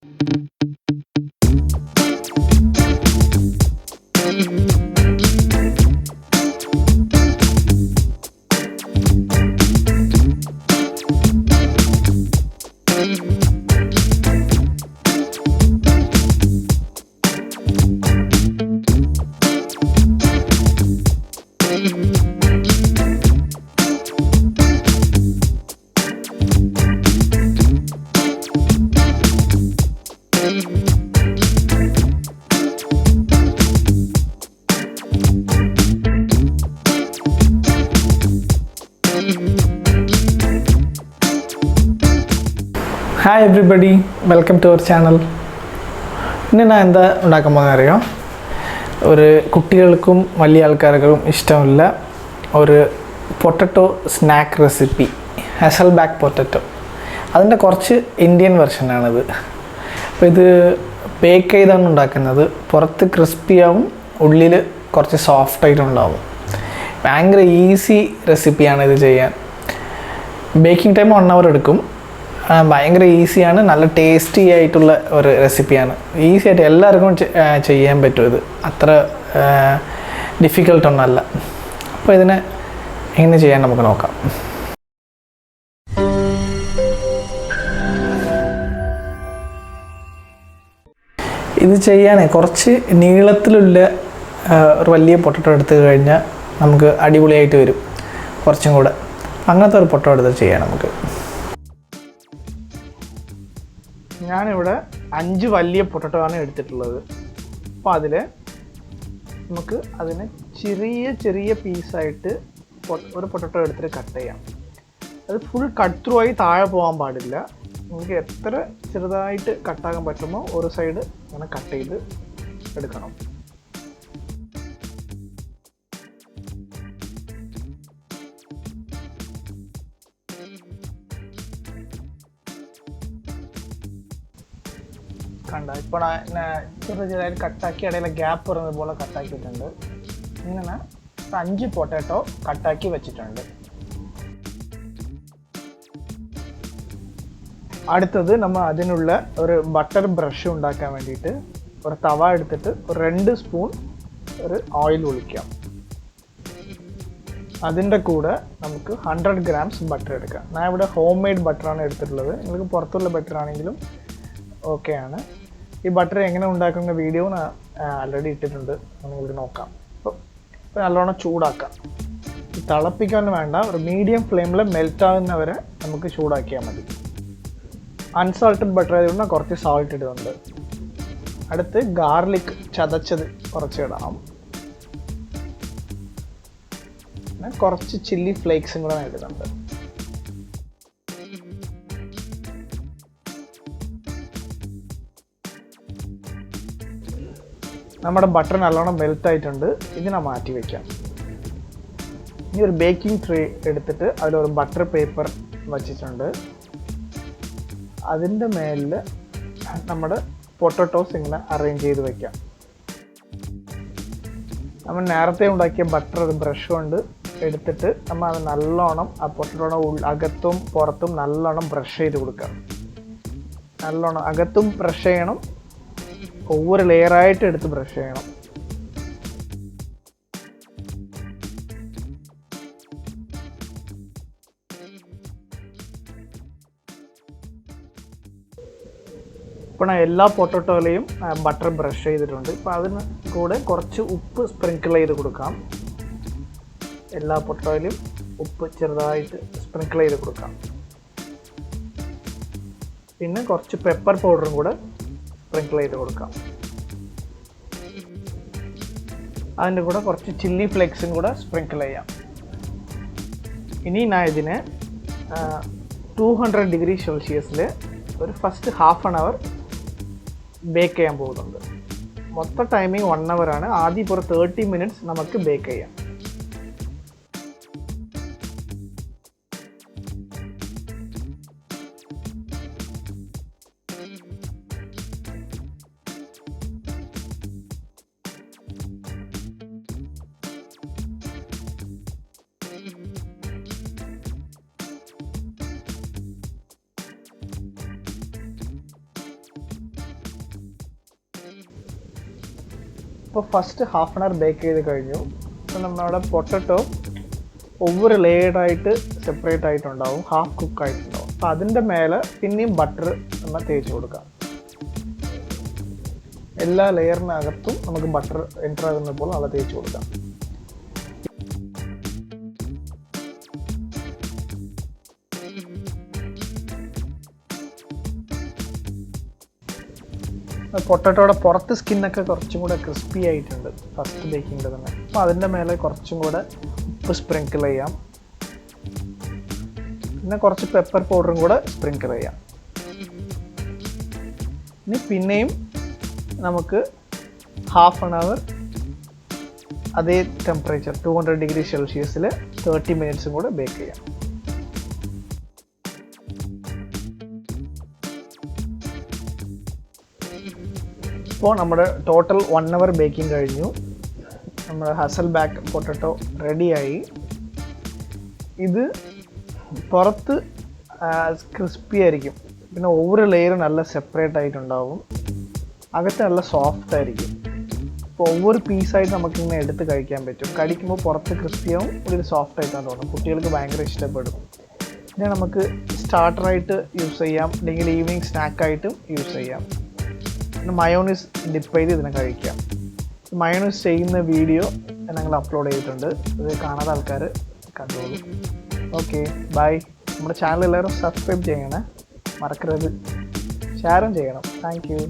Hi everybody, welcome to our channel. ഇന്ന് ഞാൻ എന്താ ഉണ്ടാക്കാൻ പോകുന്നത് അറിയോ? ഒരു കുട്ടികൾക്കും വലിയ ആൾക്കാർക്കും ഇഷ്ടമുള്ള ഒരു potato snack recipe, hasselback potato. അതിൻ്റെ കുറച്ച് ഇന്ത്യൻ വെർഷനാണിത്. അപ്പോൾ ഇത് ബേക്ക് ചെയ്താണ് ഉണ്ടാക്കുന്നത്. പുറത്ത് ക്രിസ്പിയാവും, ഉള്ളിൽ കുറച്ച് സോഫ്റ്റായിട്ടുണ്ടാവും. ഭയങ്കര ഈസി റെസിപ്പിയാണ് ഇത് ചെയ്യാൻ. ബേക്കിംഗ് ടൈം 1 hour എടുക്കും. ഭയങ്കര ഈസിയാണ്, നല്ല ടേസ്റ്റി ആയിട്ടുള്ള ഒരു റെസിപ്പിയാണ്. ഈസി ആയിട്ട് എല്ലാവർക്കും ചെയ്യാൻ പറ്റും. ഇത് അത്ര ഡിഫിക്കൽട്ടൊന്നുമല്ല. അപ്പോൾ ഇതിനെ എങ്ങനെ ചെയ്യാൻ നമുക്ക് നോക്കാം. ഇത് ചെയ്യാൻ കുറച്ച് നീളത്തിലുള്ള ഒരു വലിയ പൊട്ടറ്റോ എടുത്തു കഴിഞ്ഞാൽ നമുക്ക് അടിപൊളിയായിട്ട് വരും. കുറച്ചും കൂടെ അങ്ങനത്തെ ഒരു പൊട്ടറ്റോ എടുത്ത് ചെയ്യാം നമുക്ക്. ഞാനിവിടെ 5 വലിയ പൊട്ടറ്റോ ആണ് എടുത്തിട്ടുള്ളത്. അപ്പോൾ അതിൽ നമുക്ക് അതിനെ ചെറിയ പീസായിട്ട് ഒരു പൊട്ടറ്റോ എടുത്തിട്ട് കട്ട് ചെയ്യാം. അത് ഫുൾ കട്ട് ത്രൂ ആയി താഴെ പോകാൻ പാടില്ല. നമുക്ക് എത്ര ചെറുതായിട്ട് കട്ടാക്കാൻ പറ്റുമോ ഒരു സൈഡ് അങ്ങനെ കട്ട് ചെയ്ത് എടുക്കണം. കണ്ട ഇപ്പോൾ ചെറുതായിട്ട് കട്ടാക്കി ഇടയിലെ ഗ്യാപ്പ് വരുന്നത് പോലെ കട്ടാക്കിയിട്ടുണ്ട്. ഇങ്ങനെ 5 പൊട്ടാറ്റോ കട്ടാക്കി വെച്ചിട്ടുണ്ട്. അടുത്തത് നമ്മൾ അതിനുള്ള ഒരു ബട്ടർ ബ്രഷ് ഉണ്ടാക്കാൻ വേണ്ടിയിട്ട് ഒരു തവ എടുത്തിട്ട് ഒരു 2 സ്പൂൺ ഒരു ഓയിൽ ഒഴിക്കാം. അതിൻ്റെ കൂടെ നമുക്ക് 100 grams ബട്ടർ എടുക്കാം. ഞാൻ ഇവിടെ ഹോം മെയ്ഡ് ബട്ടറാണ് എടുത്തിട്ടുള്ളത്. നിങ്ങൾക്ക് പുറത്തുള്ള ബട്ടർ ആണെങ്കിലും ഓക്കെ ആണ്. ഈ ബട്ടർ എങ്ങനെ ഉണ്ടാക്കുന്ന വീഡിയോ ഞാൻ ആൾറെഡി ഇട്ടിട്ടുണ്ട്, നമുക്കിവിടെ നോക്കാം. അപ്പോൾ നല്ലോണം ചൂടാക്കാം. തിളപ്പിക്കാനൊന്നും വേണ്ട, ഒരു മീഡിയം ഫ്ലെയിമിൽ മെൽറ്റ് ആകുന്നവരെ നമുക്ക് ചൂടാക്കിയാൽ മതി. അൺസാൾട്ടഡ് ബട്ടർ ആയതുകൊണ്ട് കുറച്ച് സാൾട്ട് ഇടുന്നുണ്ട്. അടുത്ത് ഗാർലിക് ചതച്ചത് കുറച്ച് ഇടാം. പിന്നെ കുറച്ച് ചില്ലി ഫ്ലേക്സും കൂടെ ഇടുന്നുണ്ട്. നമ്മുടെ ബട്ടർ നല്ലോണം മെൽറ്റ് ആയിട്ടുണ്ട്. ഇതിനെ മാറ്റി വയ്ക്കാം. ഇനി ഒരു ബേക്കിംഗ് ട്രേ എടുത്തിട്ട് അതിലൊരു ബട്ടർ പേപ്പർ വച്ചിട്ടുണ്ട്. അതിൻ്റെ മേലിൽ നമ്മുടെ പൊട്ടറ്റോസ് ഇങ്ങനെ അറേഞ്ച് ചെയ്ത് വയ്ക്കാം. നമ്മൾ നേരത്തെ ഉണ്ടാക്കിയ ബട്ടർ ഒരു ബ്രഷ് കൊണ്ട് എടുത്തിട്ട് നമ്മൾ അത് നല്ലോണം ആ പൊട്ടറ്റോയുടെ അകത്തും പുറത്തും നല്ലോണം ബ്രഷ് ചെയ്ത് കൊടുക്കാം. നല്ലോണം അകത്തും ബ്രഷ് ചെയ്യണം, ഒவ்வொரு ലെയറായിട്ട് എടുത്ത് ബ്രഷ് ചെയ്യണം. ഇപ്പോൾ ഞാൻ എല്ലാ പൊട്ടറ്റോയിലെയും ബട്ടർ ബ്രഷ് ചെയ്തിട്ടുണ്ട്. ഇപ്പോൾ അതിന് കൂടെ കുറച്ച് ഉപ്പ് സ്പ്രിങ്കിൾ ചെയ്ത് കൊടുക്കാം. എല്ലാ പൊട്ടറ്റോയിലും ഉപ്പ് ചെറുതായിട്ട് സ്പ്രിങ്കിൾ ചെയ്ത് കൊടുക്കാം. പിന്നെ കുറച്ച് പെപ്പർ പൗഡറും കൂടെ സ്പ്രിങ്കിൾ ചെയ്ത് കൊടുക്കാം. അതിൻ്റെ കൂടെ കുറച്ച് ചില്ലി ഫ്ലേക്സും കൂടെ സ്പ്രിങ്കിൾ ചെയ്യാം. ഇനി ഞാൻ ഇതിനെ 200 degree സെൽഷ്യസിൽ ഒരു first half an hour bake ചെയ്യാൻ പോകുന്നുണ്ട്. മൊത്തം ടൈമിങ് 1 hour ആണ്. ആദ്യം ഇപ്പോൾ 30 minutes നമുക്ക് ബേക്ക് ചെയ്യാം. ഇപ്പോൾ first half an hour bake ചെയ്ത് കഴിഞ്ഞു. അപ്പോൾ നമ്മുടെ പൊട്ടറ്റോ ഒവ്വൊരു ലെയർഡായിട്ട് സെപ്പറേറ്റ് ആയിട്ടുണ്ടാവും, ഹാഫ് കുക്ക് ആയിട്ടുണ്ടാവും. അപ്പോൾ അതിൻ്റെ മേലെ പിന്നെയും ബട്ടർ നമ്മൾ തേച്ച് കൊടുക്കാം. എല്ലാ ലെയറിനകത്തും നമുക്ക് ബട്ടർ എൻ്റർ ആകുന്നപ്പോൾ നല്ല തേച്ച് കൊടുക്കാം. പൊട്ടറ്റോയുടെ പുറത്ത് സ്കിന്നൊക്കെ കുറച്ചും കൂടെ ക്രിസ്പി ആയിട്ടുണ്ട് ഫസ്റ്റ് ബേക്കിങ്ങിൽ തന്നെ. അപ്പോൾ അതിൻ്റെ മേലെ കുറച്ചും കൂടെ ഉപ്പ് സ്പ്രിങ്കിൾ ചെയ്യാം. പിന്നെ കുറച്ച് പെപ്പർ പൗഡറും കൂടെ സ്പ്രിങ്കിൾ ചെയ്യാം. ഇനി പിന്നെയും നമുക്ക് ഹാഫ് ആൻ അവർ അതേ ടെമ്പറേച്ചർ 200 ഡിഗ്രി സെൽഷ്യസിൽ 30 മിനിറ്റ്സും കൂടെ ബേക്ക് ചെയ്യാം. ഇപ്പോൾ നമ്മുടെ ടോട്ടൽ 1 അവർ ബേക്കിംഗ് കഴിഞ്ഞു. നമ്മുടെ ഹസൽബാക്ക് പൊട്ടറ്റോ റെഡിയായി. ഇത് പുറത്ത് ക്രിസ്പി ആയിരിക്കും, പിന്നെ ഓരോ ലെയർ നല്ല സെപ്പറേറ്റ് ആയിട്ടുണ്ടാവും, അകത്ത് നല്ല സോഫ്റ്റ് ആയിരിക്കും. അപ്പോൾ ഒவ்வொரு പീസായിട്ട് നമുക്കിങ്ങനെ എടുത്ത് കഴിക്കാൻ പറ്റും. കഴിക്കുമ്പോൾ പുറത്ത് ക്രിസ്പിയാവും, ഉള്ളിൽ സോഫ്റ്റ് ആയിട്ടാണ് തോന്നും. കുട്ടികൾക്ക് ഭയങ്കര ഇഷ്ടപ്പെടും. പിന്നെ നമുക്ക് സ്റ്റാർട്ടറായിട്ട് യൂസ് ചെയ്യാം, അല്ലെങ്കിൽ ഈവനിങ് സ്നാക്കായിട്ടും യൂസ് ചെയ്യാം. പിന്നെ മയോണൈസ് ഡിപ്പ് ചെയ്ത് ഇതിനെ കഴിക്കാം. മയോണൈസ് ചെയ്യുന്ന വീഡിയോ ഞങ്ങൾ അപ്ലോഡ് ചെയ്തിട്ടുണ്ട്, ഇത് കാണാത്ത ആൾക്കാർ കണ്ടോളൂ. Okay, bye. നമ്മുടെ ചാനൽ എല്ലാവരും സബ്സ്ക്രൈബ് ചെയ്യണേ, മറക്കരുത്. ഷെയറും ചെയ്യണം. Thank U.